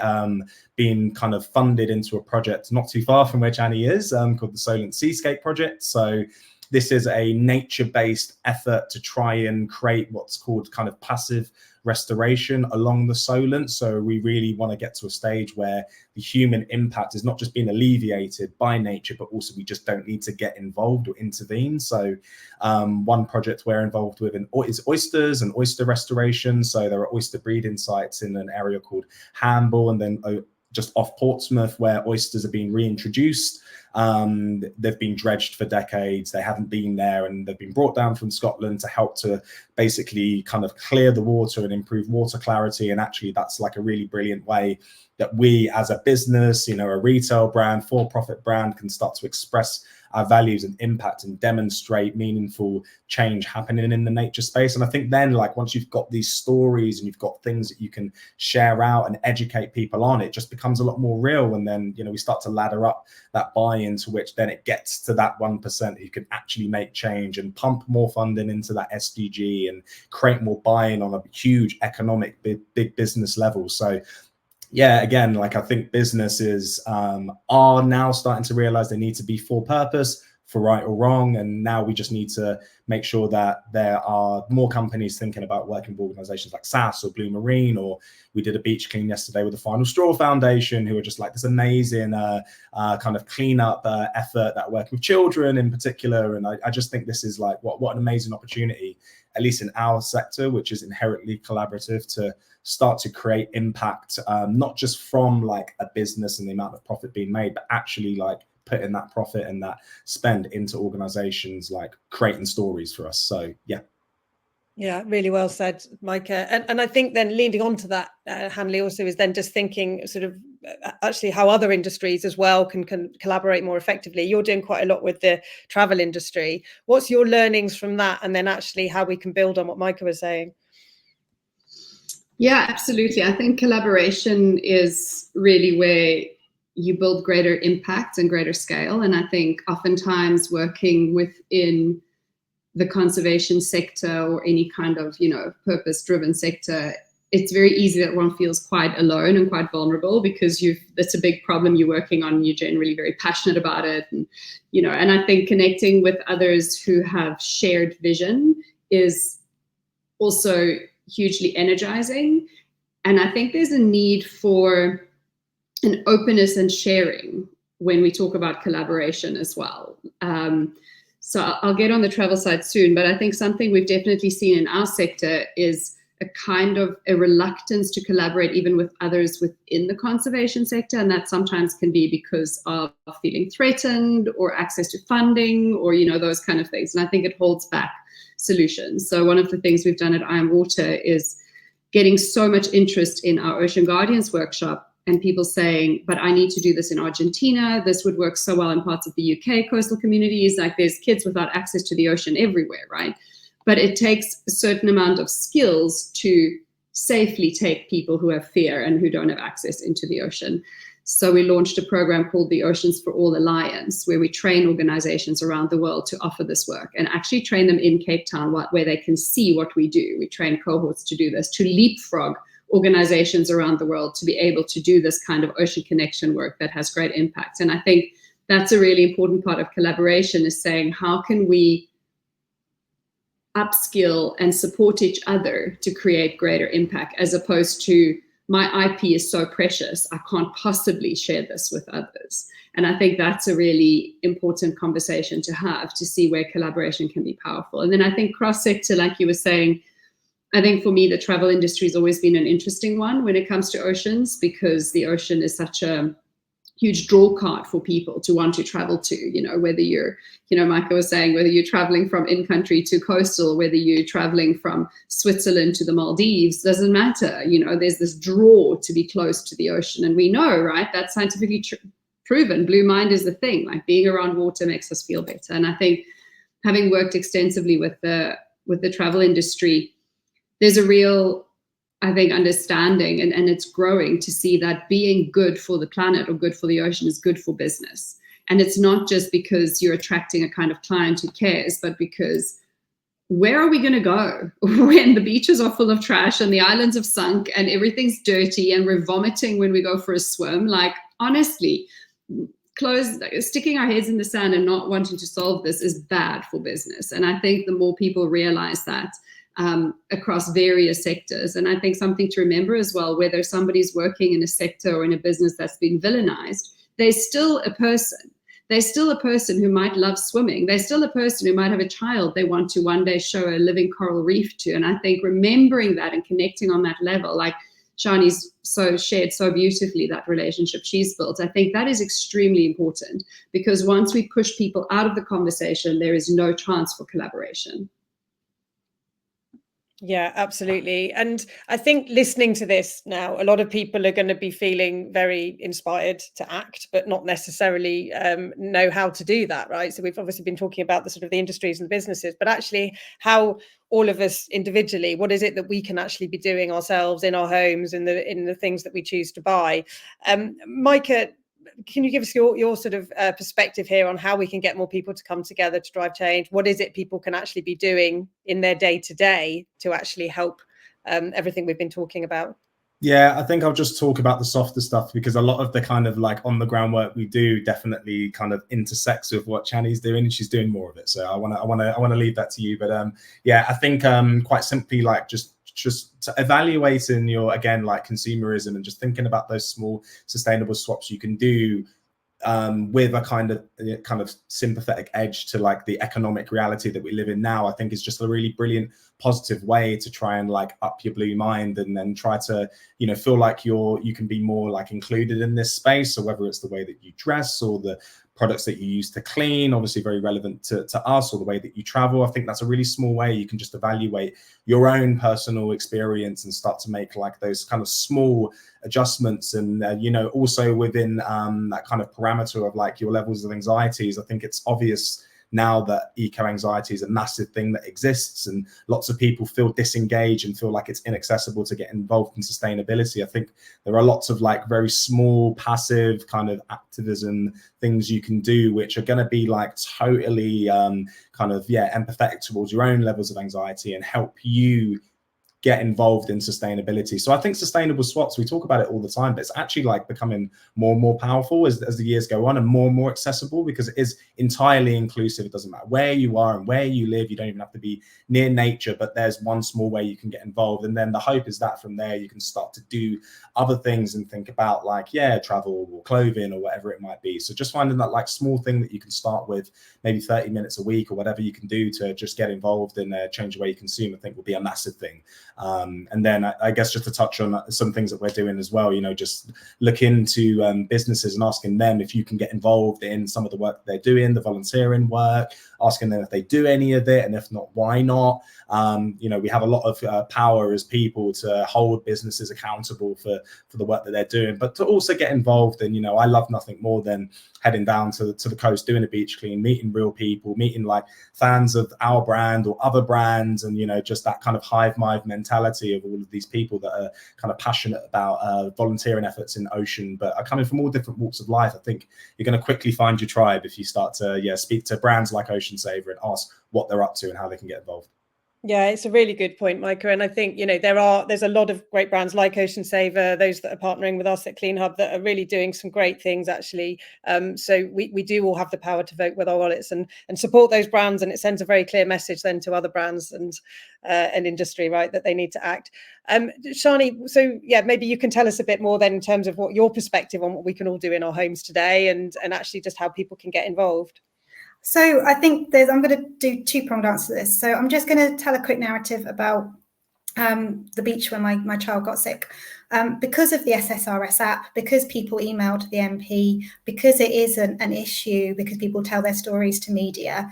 C: being kind of funded into a project not too far from where Annie is, called the Solent Seascape Project. So this is a nature-based effort to try and create what's called kind of passive restoration along the Solent. So we really want to get to a stage where the human impact is not just being alleviated by nature, but also we just don't need to get involved or intervene. So one project we're involved with is oysters and oyster restoration. So there are oyster breeding sites in an area called Hamble, and then just off Portsmouth, where oysters are being reintroduced. They've been dredged for decades. They haven't been there, and they've been brought down from Scotland to help to basically kind of clear the water and improve water clarity. And actually that's like a really brilliant way that we as a business, a retail brand, for-profit brand, can start to express our values and impact and demonstrate meaningful change happening in the nature space. And I think then, like, once you've got these stories and you've got things that you can share out and educate people on, it just becomes a lot more real. And then, we start to ladder up that buy-in to which then it gets to that 1% who can actually make change and pump more funding into that SDG and create more buy-in on a huge economic big business level. So again, like, I think businesses are now starting to realize they need to be for purpose, for right or wrong. And now we just need to make sure that there are more companies thinking about working with organizations like SAS or Blue Marine, or we did a beach clean yesterday with the Final Straw Foundation, who are just like this amazing kind of cleanup effort that work with children in particular. And I just think this is like, what an amazing opportunity, at least in our sector, which is inherently collaborative, to start to create impact, not just from like a business and the amount of profit being made, but actually like putting that profit and that spend into organizations, like creating stories for us. So yeah, really well said, Micah. And I think then leading on to that, Hanley, also is then just thinking sort of actually how other industries as well can collaborate more effectively. You're doing quite a lot with the travel industry. What's your learnings from that? And then actually how we can build on what Micah was saying?
D: Yeah, absolutely. I think collaboration is really where you build greater impact and greater scale. And I think oftentimes working within the conservation sector or any kind of, purpose-driven sector, it's very easy that one feels quite alone and quite vulnerable because it's a big problem you're working on and you're generally very passionate about it. And, and I think connecting with others who have shared vision is also hugely energizing. And I think there's a need for an openness and sharing when we talk about collaboration as well. So I'll get on the travel side soon, but I think something we've definitely seen in our sector is a kind of a reluctance to collaborate even with others within the conservation sector. And that sometimes can be because of feeling threatened or access to funding or, those kind of things. And I think it holds back solutions. So one of the things we've done at Iron Water is getting so much interest in our Ocean Guardians workshop and people saying, but I need to do this in Argentina. This would work so well in parts of the UK coastal communities. Like, there's kids without access to the ocean everywhere, right? But it takes a certain amount of skills to safely take people who have fear and who don't have access into the ocean. So we launched a program called the Oceans for All Alliance, where we train organizations around the world to offer this work and actually train them in Cape Town where they can see what we do. We train cohorts to do this, to leapfrog organizations around the world to be able to do this kind of ocean connection work that has great impact. And I think that's a really important part of collaboration, is saying, how can we upskill and support each other to create greater impact, as opposed to my IP is so precious, I can't possibly share this with others. And I think that's a really important conversation to have, to see where collaboration can be powerful. And then I think cross-sector, like you were saying, I think for me, the travel industry has always been an interesting one when it comes to oceans, because the ocean is such a huge draw card for people to want to travel to, you know, whether you're, you know, Micah was saying, whether you're traveling from in-country to coastal, whether you're traveling from Switzerland to the Maldives, doesn't matter. You know, there's this draw to be close to the ocean. And we know, right, that's scientifically proven. Blue mind is the thing, like being around water makes us feel better. And I think having worked extensively with the travel industry, there's a real, I think, understanding, and it's growing, to see that being good for the planet or good for the ocean is good for business. And it's not just because you're attracting a kind of client who cares, but because where are we going to go when the beaches are full of trash and the islands have sunk and everything's dirty and we're vomiting when we go for a swim? Like, honestly, sticking our heads in the sand and not wanting to solve this is bad for business. And I think the more people realize that, across various sectors. And I think something to remember as well, whether somebody's working in a sector or in a business that's been villainized, they're still a person. They're still a person who might love swimming. They're still a person who might have a child they want to one day show a living coral reef to. And I think remembering that and connecting on that level, like Shani's shared so beautifully, that relationship she's built, I think that is extremely important, because once we push people out of the conversation, there is no chance for collaboration.
A: Yeah, absolutely. And I think listening to this now, a lot of people are going to be feeling very inspired to act, but not necessarily know how to do that, right? So we've obviously been talking about the sort of the industries and the businesses, but actually how all of us individually, what is it that we can actually be doing ourselves in our homes, in the things that we choose to buy? Micah, can you give us your sort of perspective here on how we can get more people to come together to drive change? What is it people can actually be doing in their day-to-day to actually help everything we've been talking about?
C: Yeah, I think I'll just talk about the softer stuff, because a lot of the kind of like on the ground work we do definitely kind of intersects with what Chani's doing, and she's doing more of it. So I want to leave that to you. But yeah, I think quite simply, like just evaluating your, again, like consumerism, and just thinking about those small sustainable swaps you can do with a kind of sympathetic edge to like the economic reality that we live in now, I think is just a really brilliant positive way to try and like up your blue mind, and then try to, you know, feel like you can be more like included in this space. So whether it's the way that you dress or the products that you use to clean, obviously very relevant to us, or the way that you travel, I think that's a really small way you can just evaluate your own personal experience and start to make like those kind of small adjustments. And you know, also within that kind of parameter of like your levels of anxieties, I think it's obvious now that eco-anxiety is a massive thing that exists, and lots of people feel disengaged and feel like it's inaccessible to get involved in sustainability. I think there are lots of like very small passive kind of activism things you can do, which are going to be like totally kind of, yeah, empathetic towards your own levels of anxiety and help you get involved in sustainability. So I think sustainable swaps, we talk about it all the time, but it's actually like becoming more and more powerful as the years go on, and more accessible, because it is entirely inclusive. It doesn't matter where you are and where you live. You don't even have to be near nature, but there's one small way you can get involved. And then the hope is that from there you can start to do other things and think about like, yeah, travel or clothing or whatever it might be. So just finding that like small thing that you can start with, maybe 30 minutes a week or whatever you can do to just get involved and change the way you consume, I think will be a massive thing. And then I guess just to touch on some things that we're doing as well, you know, just look into businesses and asking them if you can get involved in some of the work they're doing, the volunteering work, asking them if they do any of it, and if not, why not? You know, we have a lot of power as people to hold businesses accountable for the work that they're doing, but to also get involved. And, you know, I love nothing more than heading down to the coast, doing a beach clean, meeting real people, meeting like fans of our brand or other brands, and, you know, just that kind of hive mind mentality of all of these people that are kind of passionate about volunteering efforts in ocean, but are coming from all different walks of life. I think you're going to quickly find your tribe if you start to speak to brands like Ocean Saver and ask what they're up to and how they can get involved.
A: Yeah, it's a really good point, Micah. And I think, there's a lot of great brands like Ocean Saver, those that are partnering with us at CleanHub that are really doing some great things, actually. So we do all have the power to vote with our wallets and support those brands. And it sends a very clear message then to other brands and industry, right, that they need to act. Shani, so yeah, maybe you can tell us a bit more then in terms of what your perspective on what we can all do in our homes today and actually just how people can get involved.
B: So I think I'm going to do two-pronged answer to this. So I'm just going to tell a quick narrative about the beach where my child got sick. Because of the SSRS app, because people emailed the MP, because it is an issue, because people tell their stories to media,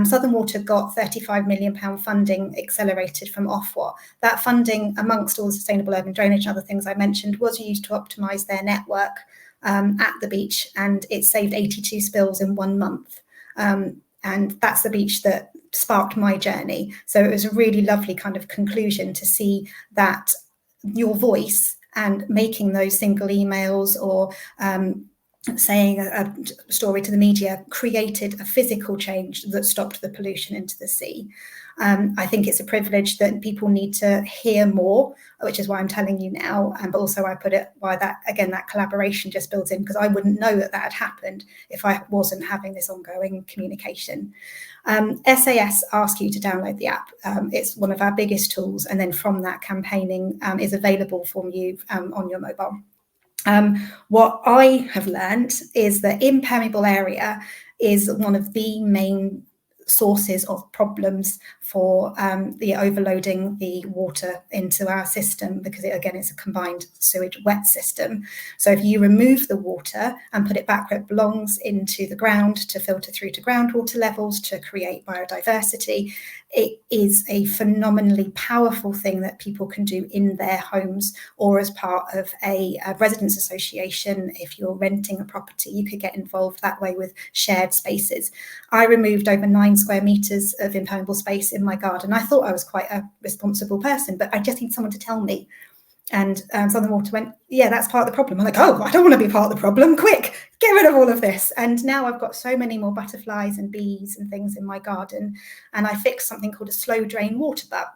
B: Southern Water got £35 million funding accelerated from Ofwat. That funding, amongst all the sustainable urban drainage and other things I mentioned, was used to optimise their network at the beach, and it saved 82 spills in 1 month. And that's the beach that sparked my journey. So it was a really lovely kind of conclusion to see that your voice and making those single emails or saying a story to the media created a physical change that stopped the pollution into the sea. I think it's a privilege that people need to hear more, which is why I'm telling you now. But also I put it why that collaboration just builds in, because I wouldn't know that had happened if I wasn't having this ongoing communication. SAS asks you to download the app. It's one of our biggest tools. And then from that, campaigning is available for you on your mobile. What I have learned is that impermeable area is one of the main sources of problems for the overloading the water into our system, because it's a combined sewage wet system. So if you remove the water and put it back where it belongs, into the ground to filter through to groundwater levels to create biodiversity, it is a phenomenally powerful thing that people can do in their homes or as part of a residents association. If you're renting a property, you could get involved that way with shared spaces. I removed over 9 square meters of impermeable space in my garden. I thought I was quite a responsible person, but I just need someone to tell me. And Southern Water went, yeah, that's part of the problem. I'm like, oh, I don't want to be part of the problem. Quick, get rid of all of this. And now I've got so many more butterflies and bees and things in my garden. And I fixed something called a slow drain water butt,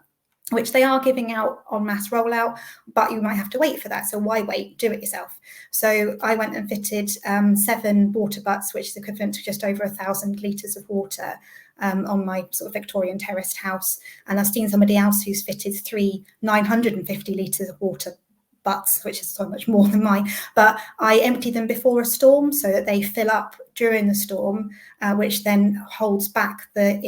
B: which they are giving out on mass rollout, but you might have to wait for that. So why wait? Do it yourself. So I went and fitted 7 water butts, which is equivalent to just over 1,000 litres of water on my sort of Victorian terraced house. And I've seen somebody else who's fitted 3 950 litres of water butts, which is so much more than mine. But I empty them before a storm so that they fill up during the storm, which then holds back the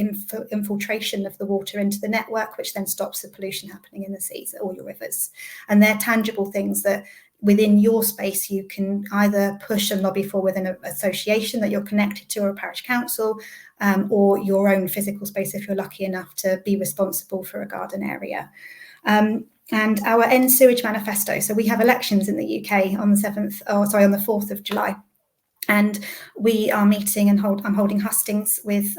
B: infiltration of the water into the network, which then stops the pollution happening in the seas or your rivers. And they're tangible things that within your space you can either push and lobby for within an association that you're connected to, or a parish council, or your own physical space if you're lucky enough to be responsible for a garden area. And our End Sewage Manifesto. So we have elections in the UK on the 4th of July. And we are meeting and I'm holding hustings with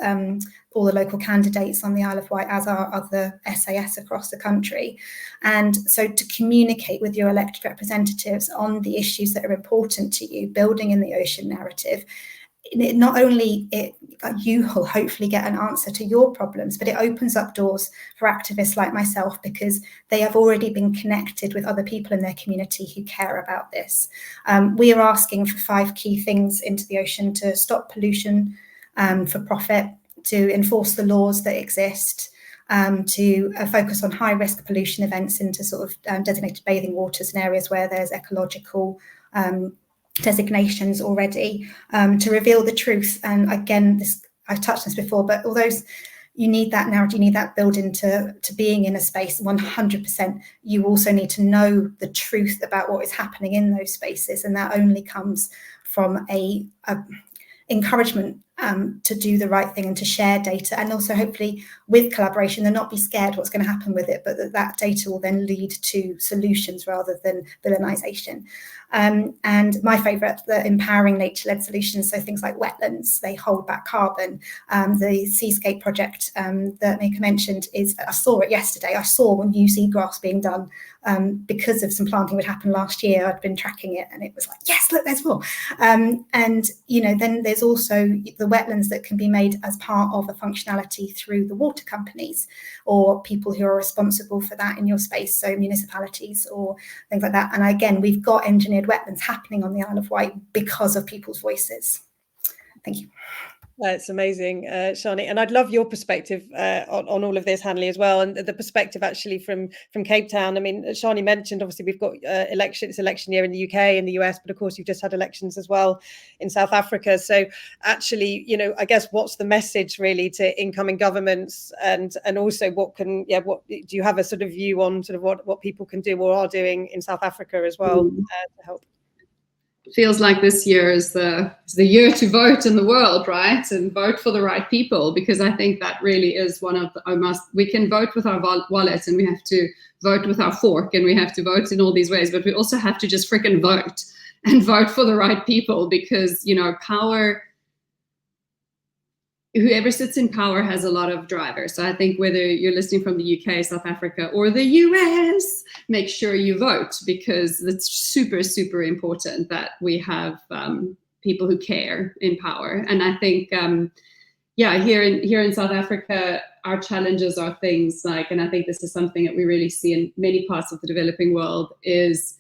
B: all the local candidates on the Isle of Wight, as are other SAS across the country. And so to communicate with your elected representatives on the issues that are important to you, building in the ocean narrative, not only you will hopefully get an answer to your problems, but it opens up doors for activists like myself, because they have already been connected with other people in their community who care about this. We are asking for 5 key things into the ocean: to stop pollution for profit, to enforce the laws that exist, to focus on high-risk pollution events into sort of designated bathing waters in areas where there's ecological designations already, to reveal the truth. And again, I've touched on this before, but although you need that narrative, you need that build into being in a space 100%, you also need to know the truth about what is happening in those spaces, and that only comes from a encouragement to do the right thing and to share data, and also hopefully with collaboration and not be scared what's going to happen with it, but that data will then lead to solutions rather than villainisation. And my favourite, the empowering nature-led solutions, so things like wetlands, they hold back carbon. The Seascape project that Nikki mentioned I saw it yesterday. I saw new seagrass being done because of some planting that happened last year. I'd been tracking it and it was like, yes, look, there's more. And, then there's also the the wetlands that can be made as part of a functionality through the water companies or people who are responsible for that in your space, so municipalities or things like that. And again, we've got engineered wetlands happening on the Isle of Wight because of people's voices. Thank you.
A: It's amazing, Shani, and I'd love your perspective on all of this, Hanley, as well, and the perspective actually from Cape Town. I mean, Shani mentioned obviously we've got it's election year in the UK and the US, but of course you've just had elections as well in South Africa. So actually, you know, I guess what's the message really to incoming governments, and also what do you have a sort of view on sort of what people can do or are doing in South Africa as well to help?
D: Feels like this year is the year to vote in the world, right? And vote for the right people, because I think that really is one of the we can vote with our wallet, and we have to vote with our fork, and we have to vote in all these ways, but we also have to just freaking vote and vote for the right people, because, you know, power, whoever sits in power has a lot of drivers. So I think whether you're listening from the UK, South Africa, or the US, make sure you vote, because it's super, super important that we have people who care in power. And I think, here in South Africa, our challenges are things like, and I think this is something that we really see in many parts of the developing world, is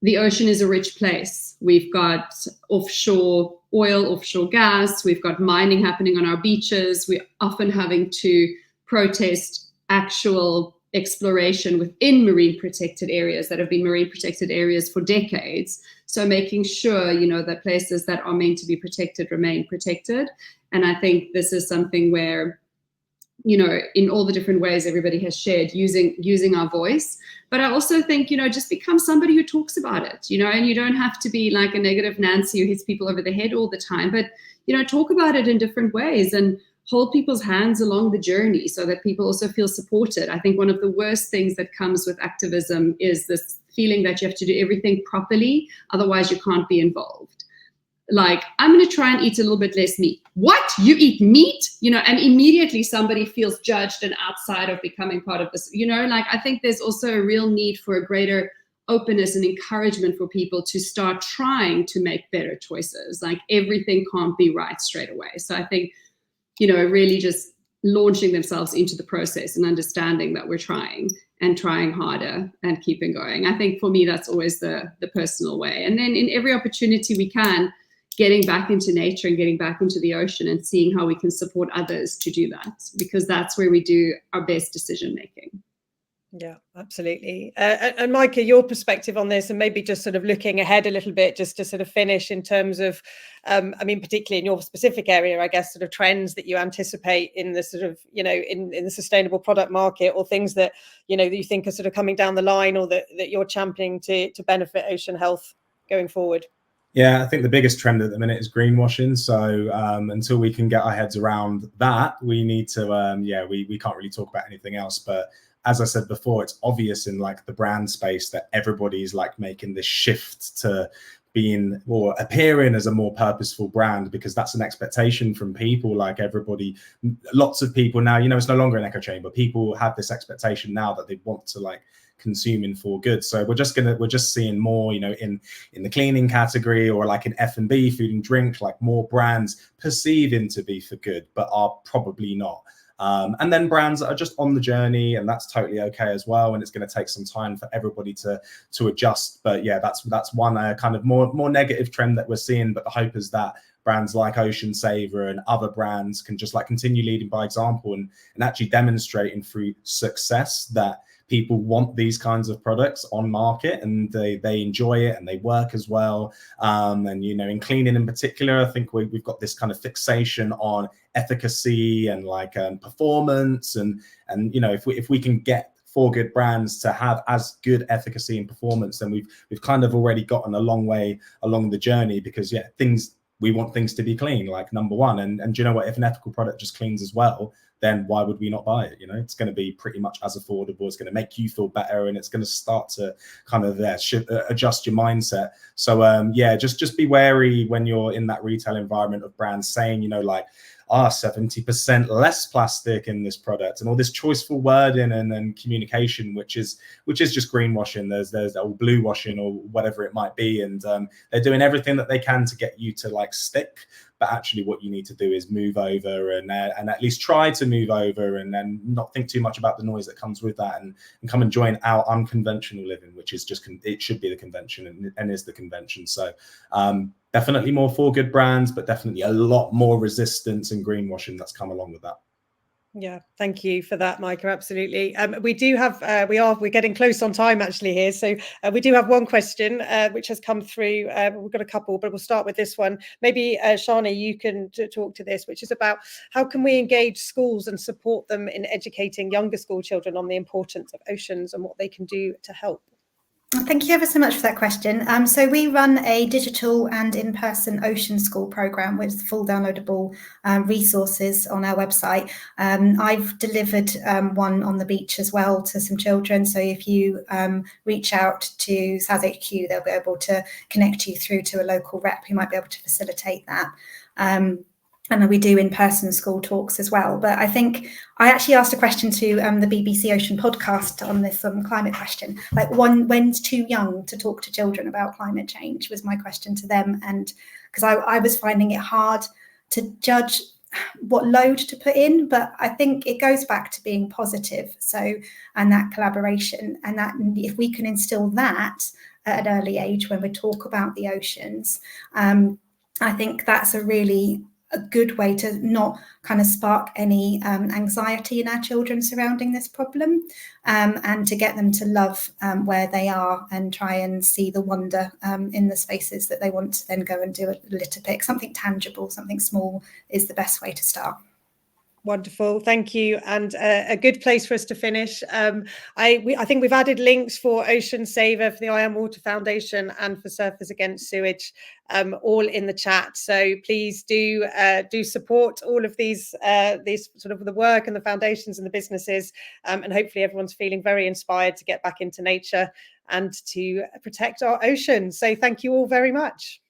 D: the ocean is a rich place. We've got offshore oil, offshore gas. We've got mining happening on our beaches. We're often having to protest actual exploration within marine protected areas that have been marine protected areas for decades. So making sure, you know, that places that are meant to be protected remain protected. And I think this is something where, you know, in all the different ways everybody has shared, using our voice. But I also think, you know, just become somebody who talks about it, you know, and you don't have to be like a negative Nancy who hits people over the head all the time, but, you know, talk about it in different ways and hold people's hands along the journey so that people also feel supported. I think one of the worst things that comes with activism is this feeling that you have to do everything properly, otherwise you can't be involved. Like, I'm going to try and eat a little bit less meat. What? You eat meat? You know, and immediately somebody feels judged and outside of becoming part of this. You know, like, I think there's also a real need for a greater openness and encouragement for people to start trying to make better choices. Like, everything can't be right straight away. So I think, you know, really just launching themselves into the process and understanding that we're trying and trying harder and keeping going. I think for me, that's always the personal way. And then in every opportunity we can, getting back into nature and getting back into the ocean and seeing how we can support others to do that, because that's where we do our best decision making.
A: Yeah, absolutely. And Micah, your perspective on this, and maybe just sort of looking ahead a little bit, just to sort of finish in terms of, I mean, particularly in your specific area, I guess, sort of trends that you anticipate in the sort of, you know, in the sustainable product market, or things that, you know, that you think are sort of coming down the line, or that you're championing to benefit ocean health going forward.
C: Yeah, I think the biggest trend at the minute is greenwashing. So until we can get our heads around that, we need to, we can't really talk about anything else. But as I said before, it's obvious in like the brand space that everybody's like making this shift to being or appearing as a more purposeful brand, because that's an expectation from people. Like everybody, lots of people now, you know, it's no longer an echo chamber. People have this expectation now that they want to like consuming for good. So we're just seeing more, you know, in the cleaning category, or like in F&B, food and drink, like more brands perceiving to be for good but are probably not. And then brands that are just on the journey, and that's totally okay as well. And it's going to take some time for everybody to adjust. But yeah, that's one kind of more negative trend that we're seeing. But the hope is that brands like Ocean Saver and other brands can just like continue leading by example and actually demonstrating through success that people want these kinds of products on market, and they enjoy it and they work as well. And, you know, in cleaning in particular, I think we've got this kind of fixation on efficacy and like performance. And, you know, if we can get for good brands to have as good efficacy and performance, then we've kind of already gotten a long way along the journey, because yeah, we want things to be clean, like number one. And you know what, if an ethical product just cleans as well, then why would we not buy it? You know, it's going to be pretty much as affordable. It's going to make you feel better, and it's going to start to kind of adjust your mindset. So just be wary when you're in that retail environment of brands saying, you know, like, 70% less plastic in this product, and all this choiceful wording and communication, which is just greenwashing. There's or blue washing or whatever it might be, and they're doing everything that they can to get you to like stick. But actually what you need to do is move over and at least try to move over, and then not think too much about the noise that comes with that, and come and join our unconventional living, which is just, it should be the convention and is the convention. So definitely more for good brands, but definitely a lot more resistance and greenwashing that's come along with that. Yeah,
A: thank you for that, Micah. Absolutely. We do have, we're getting close on time actually here. So we do have one question which has come through. We've got a couple, but we'll start with this one. Maybe Shani, you can talk to this, which is about how can we engage schools and support them in educating younger school children on the importance of oceans and what they can do to help?
B: Thank you ever so much for that question. So we run a digital and in-person ocean school program with full downloadable resources on our website. I've delivered one on the beach as well to some children. So if you reach out to SAS HQ, they'll be able to connect you through to a local rep who might be able to facilitate that. And we do in-person school talks as well. But I think I actually asked a question to the BBC Ocean podcast on this climate question. Like, when's too young to talk to children about climate change was my question to them. And because I was finding it hard to judge what load to put in, but I think it goes back to being positive. So, and that collaboration, and that if we can instill that at an early age when we talk about the oceans, I think that's a good way to not kind of spark any anxiety in our children surrounding this problem, and to get them to love where they are and try and see the wonder in the spaces that they want to then go and do a litter pick. Something tangible, something small is the best way to start.
A: Wonderful, thank you, and a good place for us to finish. I think we've added links for Ocean Saver, for the I Am Water Foundation, and for Surfers Against Sewage, all in the chat. So please do support all of these sort of the work and the foundations and the businesses, and hopefully everyone's feeling very inspired to get back into nature and to protect our oceans. So thank you all very much.